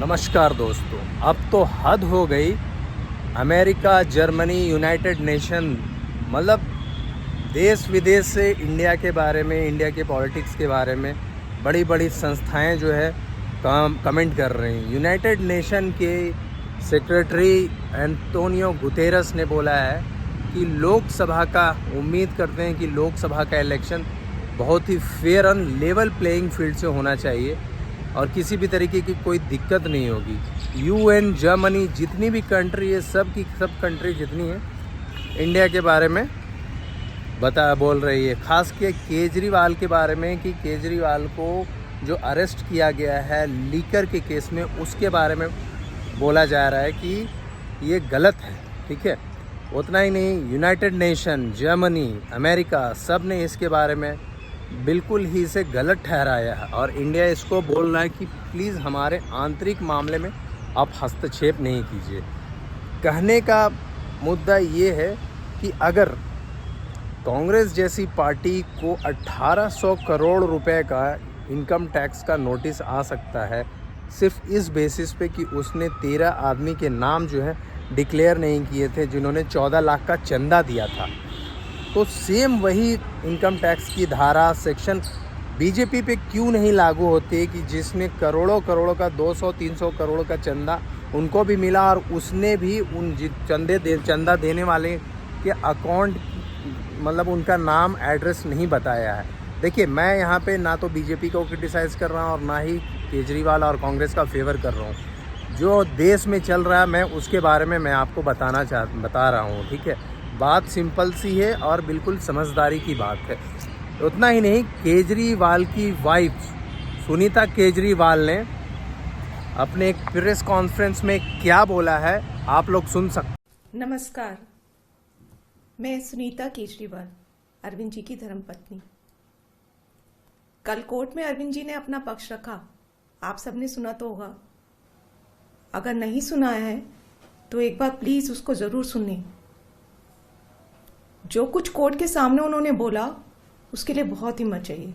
नमस्कार दोस्तों। अब तो हद हो गई। अमेरिका, जर्मनी, यूनाइटेड नेशन, मतलब देश विदेश से इंडिया के बारे में, इंडिया के पॉलिटिक्स के बारे में बड़ी बड़ी संस्थाएं जो है कमेंट कर रही हैं। यूनाइटेड नेशन के सेक्रेटरी एंटोनियो गुतेरस ने बोला है कि लोकसभा का, उम्मीद करते हैं कि लोकसभा का इलेक्शन बहुत ही फेयर और लेवल प्लेइंग फील्ड से होना चाहिए और किसी भी तरीके की कोई दिक्कत नहीं होगी। यूएन, जर्मनी, जितनी भी कंट्री है, सब की सब कंट्री जितनी है इंडिया के बारे में बोल रही है। ख़ास के केजरीवाल के बारे में कि केजरीवाल को जो अरेस्ट किया गया है लीकर के केस में, उसके बारे में बोला जा रहा है कि ये गलत है। ठीक है, उतना ही नहीं, यूनाइटेड नेशन, जर्मनी, अमेरिका, सब ने इसके बारे में बिल्कुल ही इसे गलत ठहराया है और इंडिया इसको बोल रहा है कि प्लीज़ हमारे आंतरिक मामले में आप हस्तक्षेप नहीं कीजिए। कहने का मुद्दा ये है कि अगर कांग्रेस जैसी पार्टी को 1800 करोड़ रुपए का इनकम टैक्स का नोटिस आ सकता है सिर्फ इस बेसिस पे कि उसने 13 आदमी के नाम जो है डिक्लेयर नहीं किए थे जिन्होंने 14 लाख का चंदा दिया था, तो सेम वही इनकम टैक्स की धारा, सेक्शन बीजेपी पे क्यों नहीं लागू होती कि जिसमें करोड़ों करोड़ों का 200-300 करोड़ का चंदा उनको भी मिला और उसने भी उन चंदा देने वाले के अकाउंट, मतलब उनका नाम, एड्रेस नहीं बताया है। देखिए, मैं यहाँ पे ना तो बीजेपी को क्रिटिसाइज़ कर रहा हूँ और ना ही केजरीवाल और कांग्रेस का फेवर कर रहा हूँ। जो देश में चल रहा है मैं उसके बारे में मैं आपको बता रहा हूँ। ठीक है, बात सिंपल सी है और बिल्कुल समझदारी की बात है। उतना ही नहीं, केजरीवाल की वाइफ सुनीता केजरीवाल ने अपने एक प्रेस कॉन्फ्रेंस में क्या बोला है आप लोग सुन सकते। नमस्कार, मैं सुनीता केजरीवाल, अरविंद जी की धर्मपत्नी। कल कोर्ट में अरविंद जी ने अपना पक्ष रखा, आप सबने सुना तो होगा। अगर नहीं सुना है तो एक बार प्लीज उसको जरूर सुनिए। जो कुछ कोर्ट के सामने उन्होंने बोला उसके लिए बहुत हिम्मत चाहिए।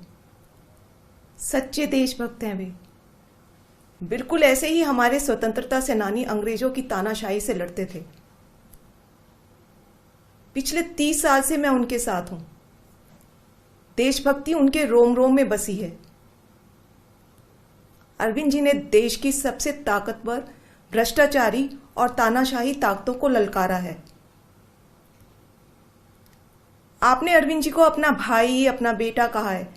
सच्चे देशभक्त हैं वे। बिल्कुल ऐसे ही हमारे स्वतंत्रता सेनानी अंग्रेजों की तानाशाही से लड़ते थे। पिछले 30 साल से मैं उनके साथ हूं। देशभक्ति उनके रोम रोम में बसी है। अरविंद जी ने देश की सबसे ताकतवर, भ्रष्टाचारी और तानाशाही ताकतों को ललकारा है। आपने अरविंद जी को अपना भाई, अपना बेटा कहा है।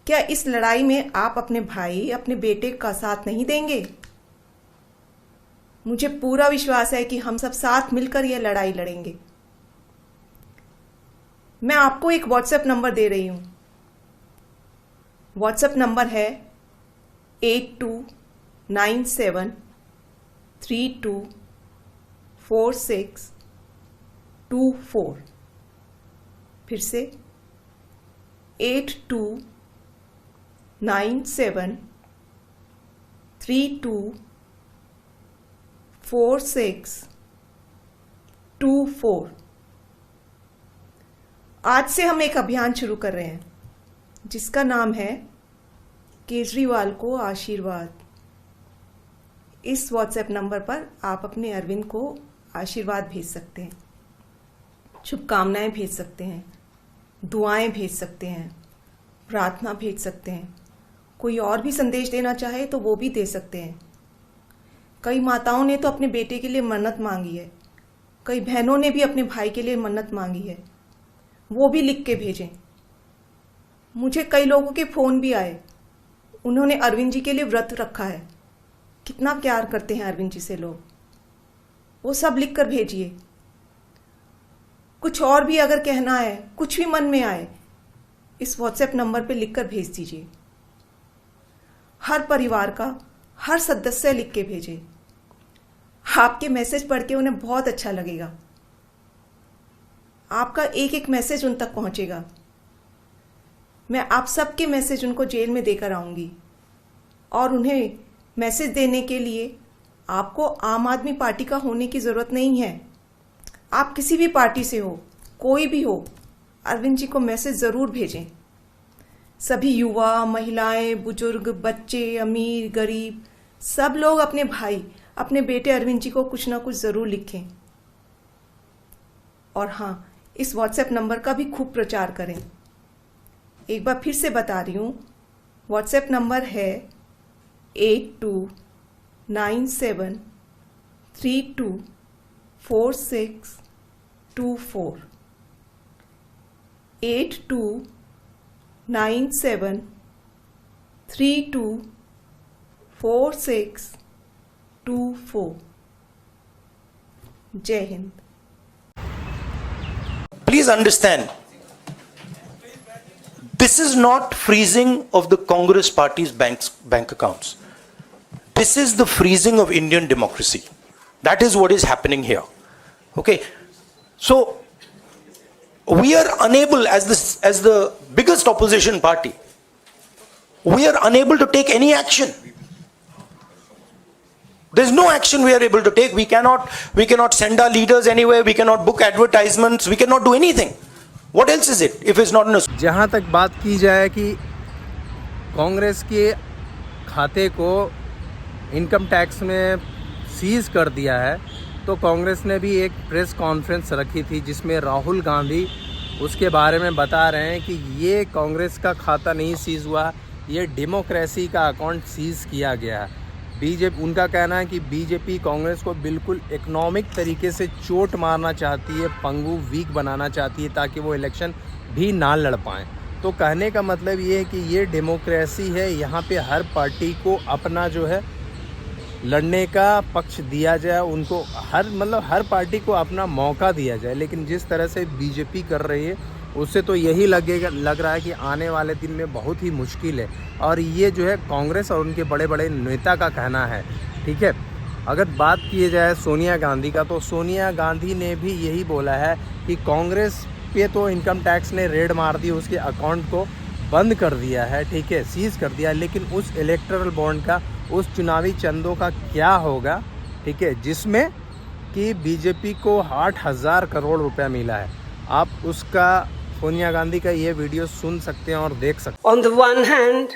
क्या इस लड़ाई में आप अपने भाई, अपने बेटे का साथ नहीं देंगे? मुझे पूरा विश्वास है कि हम सब साथ मिलकर यह लड़ाई लड़ेंगे। मैं आपको एक व्हाट्सएप नंबर दे रही हूं। व्हाट्सएप नंबर है 8297324624। फिर से 8297324624। आज से हम एक अभियान शुरू कर रहे हैं जिसका नाम है केजरीवाल को आशीर्वाद। इस व्हाट्सएप नंबर पर आप अपने अरविंद को आशीर्वाद भेज सकते हैं, शुभकामनाएं भेज सकते हैं, दुआएं भेज सकते हैं, प्रार्थना भेज सकते हैं। कोई और भी संदेश देना चाहे तो वो भी दे सकते हैं। कई माताओं ने तो अपने बेटे के लिए मन्नत मांगी है, कई बहनों ने भी अपने भाई के लिए मन्नत मांगी है, वो भी लिख के भेजें। मुझे कई लोगों के फोन भी आए, उन्होंने अरविंद जी के लिए व्रत रखा है। कितना प्यार करते हैं अरविंद जी से लोग, वो सब लिख कर भेजिए। कुछ और भी अगर कहना है, कुछ भी मन में आए, इस व्हाट्सएप नंबर पे लिखकर भेज दीजिए। हर परिवार का हर सदस्य लिख के भेजे। आपके मैसेज पढ़ के उन्हें बहुत अच्छा लगेगा। आपका एक एक मैसेज उन तक पहुंचेगा। मैं आप सबके मैसेज उनको जेल में देकर आऊंगी और उन्हें मैसेज देने के लिए आपको आम आदमी पार्टी का होने की जरूरत नहीं है। आप किसी भी पार्टी से हो, कोई भी हो, अरविंद जी को मैसेज जरूर भेजें। सभी युवा, महिलाएं, बुजुर्ग, बच्चे, अमीर, गरीब सब लोग अपने भाई, अपने बेटे अरविंद जी को कुछ ना कुछ ज़रूर लिखें। और हाँ, इस व्हाट्सएप नंबर का भी खूब प्रचार करें। एक बार फिर से बता रही हूँ, व्हाट्सएप नंबर है 8297324624 8297324624। जय Hind. Please understand, this is not freezing of the Congress party's bank accounts. This is the freezing of Indian democracy. That is what is happening here. Okay, so we are unable, as the biggest opposition party, we are unable to take any action. There's no action we are able to take. We cannot send our leaders anywhere. We cannot book advertisements. We cannot do anything. What else is it if it's not in a... जहाँ तक बात की जाए कि कांग्रेस के खाते को income tax में सीज कर दिया है, तो कांग्रेस ने भी एक प्रेस कॉन्फ्रेंस रखी थी जिसमें राहुल गांधी उसके बारे में बता रहे हैं कि ये कांग्रेस का खाता नहीं सीज हुआ, ये डेमोक्रेसी का अकाउंट सीज किया गया है। बीजेपी, उनका कहना है कि बीजेपी कांग्रेस को बिल्कुल इकोनॉमिक तरीके से चोट मारना चाहती है, पंगु वीक बनाना चाहती है ताकि वो इलेक्शन भी ना लड़ पाएँ। तो कहने का मतलब ये है कि ये डेमोक्रेसी है, यहाँ पे हर पार्टी को अपना जो है लड़ने का पक्ष दिया जाए, उनको हर पार्टी को अपना मौका दिया जाए। लेकिन जिस तरह से बीजेपी कर रही है उससे तो यही लग रहा है कि आने वाले दिन में बहुत ही मुश्किल है। और ये जो है कांग्रेस और उनके बड़े बड़े नेता का कहना है, ठीक है। अगर बात की जाए सोनिया गांधी का, तो सोनिया गांधी ने भी यही बोला है कि कांग्रेस पे तो इनकम टैक्स ने रेड मार दी, उसके अकाउंट को बंद कर दिया है, ठीक है, सीज कर दिया। लेकिन उस इलेक्टोरल बॉन्ड का, उस चुनावी चंदों का क्या होगा, ठीक है, जिसमें कि बीजेपी को 8,000 करोड़ रुपया मिला है। आप उसका, सोनिया गांधी का ये वीडियो सुन सकते हैं और देख सकते हैं। On the one hand,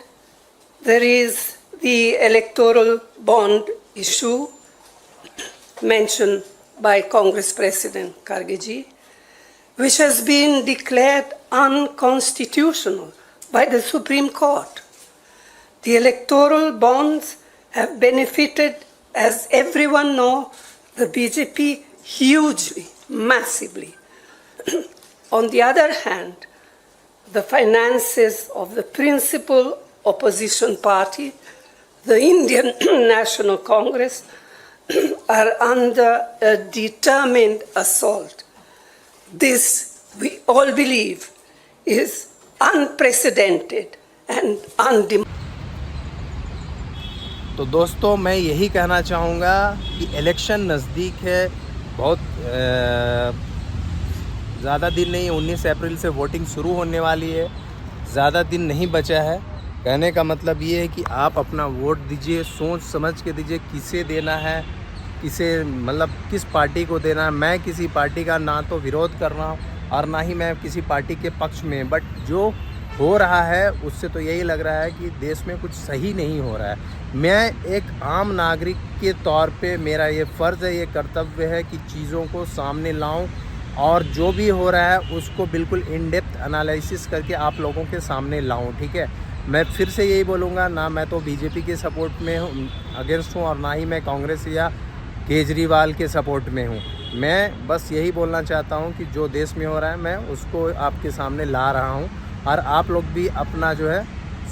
there is the electoral bond issue mentioned by Congress President Kharge ji, which has been declared unconstitutional by the Supreme Court. The electoral bonds have benefited, as everyone knows, the BJP hugely, massively. On the other hand, the finances of the principal opposition party, the Indian National Congress, are under a determined assault. This, we all believe, is unprecedented and undemocratic. तो दोस्तों, मैं यही कहना चाहूँगा कि election नज़दीक है, बहुत ज़्यादा दिन नहीं, 19 अप्रैल से वोटिंग शुरू होने वाली है, ज़्यादा दिन नहीं बचा है। कहने का मतलब ये है कि आप अपना वोट दीजिए, सोच समझ के दीजिए किसे देना है, किस पार्टी को देना है। मैं किसी पार्टी का ना तो विरोध कर रहा हूँ और ना ही मैं किसी पार्टी के पक्ष में, बट जो हो रहा है उससे तो यही लग रहा है कि देश में कुछ सही नहीं हो रहा है। मैं एक आम नागरिक के तौर पे मेरा ये फ़र्ज़ है, ये कर्तव्य है कि चीज़ों को सामने लाऊं और जो भी हो रहा है उसको बिल्कुल इन डेप्थ एनालिसिस करके आप लोगों के सामने लाऊं, ठीक है। मैं फिर से यही बोलूँगा, ना मैं तो बीजेपी के सपोर्ट में हूँ, अगेंस्ट हूँ, और ना ही मैं कांग्रेस या केजरीवाल के सपोर्ट में हूँ। मैं बस यही बोलना चाहता हूँ कि जो देश में हो रहा है मैं उसको आपके सामने ला रहा हूँ, और आप लोग भी अपना जो है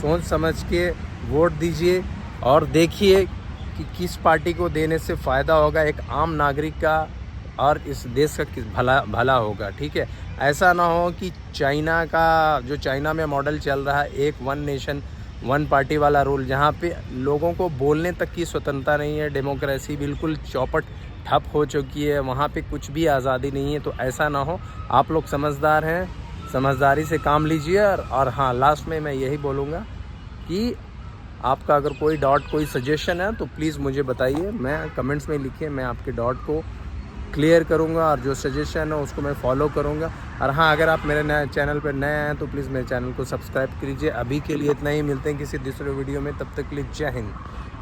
सोच समझ के वोट दीजिए और देखिए कि किस पार्टी को देने से फ़ायदा होगा एक आम नागरिक का और इस देश का भला होगा, ठीक है। ऐसा ना हो कि चाइना का, जो चाइना में मॉडल चल रहा है, एक वन नेशन वन पार्टी वाला रूल, जहाँ पे लोगों को बोलने तक की स्वतंत्रता नहीं है, डेमोक्रेसी बिल्कुल चौपट ठप हो चुकी है, वहाँ पे कुछ भी आज़ादी नहीं है। तो ऐसा ना हो, आप लोग समझदार हैं, समझदारी से काम लीजिए। और हाँ, लास्ट में मैं यही बोलूँगा कि आपका अगर कोई डाउट, कोई सजेशन है तो प्लीज़ मुझे बताइए, मैं कमेंट्स में लिखिए, मैं आपके डाउट को क्लियर करूँगा और जो सजेशन है उसको मैं फॉलो करूँगा। और हाँ, अगर आप मेरे नए चैनल पर नए हैं तो प्लीज़ मेरे चैनल को सब्सक्राइब कीजिए। अभी के लिए इतना ही, मिलते हैं किसी दूसरे वीडियो में, तब तक के लिए जय हिंद।